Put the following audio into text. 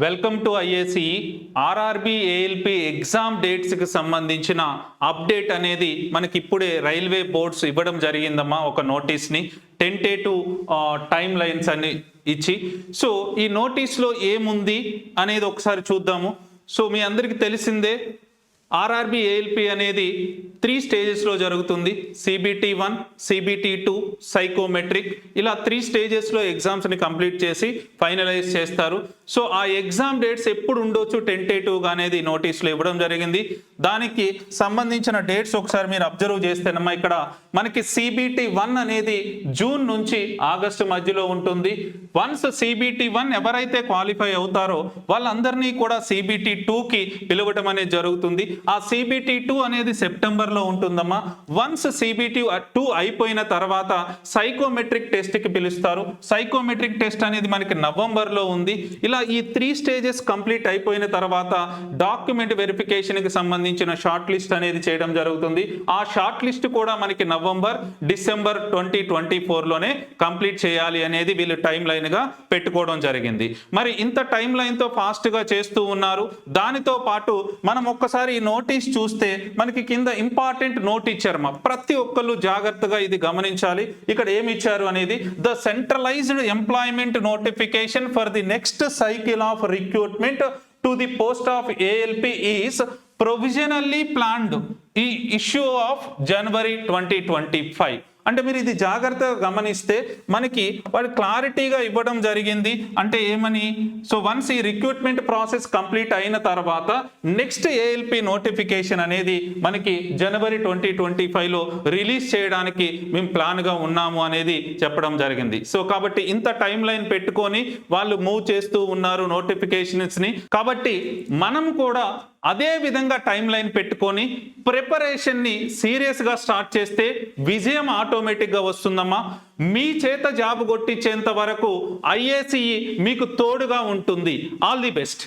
Welcome to IAC RRB ALP exam డేట్స్కి సంబంధించిన update అనేది మనకి ఇప్పుడే రైల్వే బోర్డ్స్ ఇవ్వడం జరిగిందమ్మా. ఒక నోటీస్ని టెంటేటివ్ టైమ్ లైన్స్ అని ఇచ్చి, సో ఈ నోటీస్లో ఏముంది అనేది ఒకసారి చూద్దాము. సో మీ అందరికీ తెలిసిందే ఆర్ఆర్బి ఏఎల్పి అనేది 3 స్టేజెస్లో జరుగుతుంది. CBT 1, CBT 2, సైకోమెట్రిక్, ఇలా 3 స్టేజెస్లో ఎగ్జామ్స్ని కంప్లీట్ చేసి ఫైనలైజ్ చేస్తారు. సో ఆ ఎగ్జామ్ డేట్స్ ఎప్పుడు ఉండొచ్చు టెంటేటివ్గా అనేది నోటీస్లో ఇవ్వడం జరిగింది. దానికి సంబంధించిన డేట్స్ ఒకసారి మీరు అబ్జర్వ్ చేస్తేనమ్మా, ఇక్కడ మనకి CBT 1 అనేది జూన్ నుంచి ఆగస్టు మధ్యలో ఉంటుంది. వన్స్ CBT 1 ఎవరైతే క్వాలిఫై అవుతారో వాళ్ళందరినీ కూడా CBT 2కి పిలవడం అనేది జరుగుతుంది. ఆ CBT 2 అనేది సెప్టెంబర్లో ఉంటుందమ్మా. వన్స్ CBT 2 అయిపోయిన తర్వాత సైకోమెట్రిక్ టెస్ట్కి పిలుస్తారు. సైకోమెట్రిక్ టెస్ట్ అనేది మనకి నవంబర్లో ఉంది. ఇలా ఈ 3 స్టేజెస్ కంప్లీట్ అయిపోయిన తర్వాత డాక్యుమెంట్ వెరిఫికేషన్కి సంబంధించిన షార్ట్ లిస్ట్ అనేది చేయడం జరుగుతుంది. ఆ షార్ట్ లిస్ట్ కూడా మనకి నవంబర్, డిసెంబర్ 2024లోనే కంప్లీట్ చేయాలి అనేది వీళ్ళు టైం లైన్గా పెట్టుకోవడం జరిగింది. మరి ఇంత టైం లైన్తో ఫాస్ట్గా చేస్తూ ఉన్నారు. దానితో పాటు మనం ఒక్కసారి ఈ నోటీస్ చూస్తే మనకి కింద ఇంపార్టెంట్ నోట్ ఇచ్చారమ్మా. ప్రతి ఒక్కళ్ళు జాగ్రత్తగా ఇది గమనించాలి. ఇక్కడ ఏమి ఇచ్చారు అనేది, the centralised employment notification for the next cycle of recruitment to the post of ALP is provisionally planned ఈ ఇష్యూ ఆఫ్ జనవరి 2025. అంటే మీరు ఇది జాగ్రత్తగా గమనిస్తే మనకి వాడు క్లారిటీగా ఇవ్వడం జరిగింది. అంటే ఏమని, సో వన్స్ ఈ రిక్రూట్మెంట్ ప్రాసెస్ కంప్లీట్ అయిన తర్వాత నెక్స్ట్ ఏఎల్పి నోటిఫికేషన్ అనేది మనకి జనవరి 2025లో రిలీజ్ చేయడానికి మేము ప్లాన్గా ఉన్నాము అనేది చెప్పడం జరిగింది. సో కాబట్టి ఇంత టైం లైన్ పెట్టుకొని వాళ్ళు మూవ్ చేస్తూ ఉన్నారు నోటిఫికేషన్స్ని. కాబట్టి మనం కూడా అదే విధంగా టైం లైన్ పెట్టుకొని ప్రిపరేషన్ని సీరియస్గా స్టార్ట్ చేస్తే విజయం ఆటోమేటిక్గా వస్తుందమ్మా. మీ చేత జాబ్ కొట్టించేంత వరకు ఐఏసీ మీకు తోడుగా ఉంటుంది. All the best.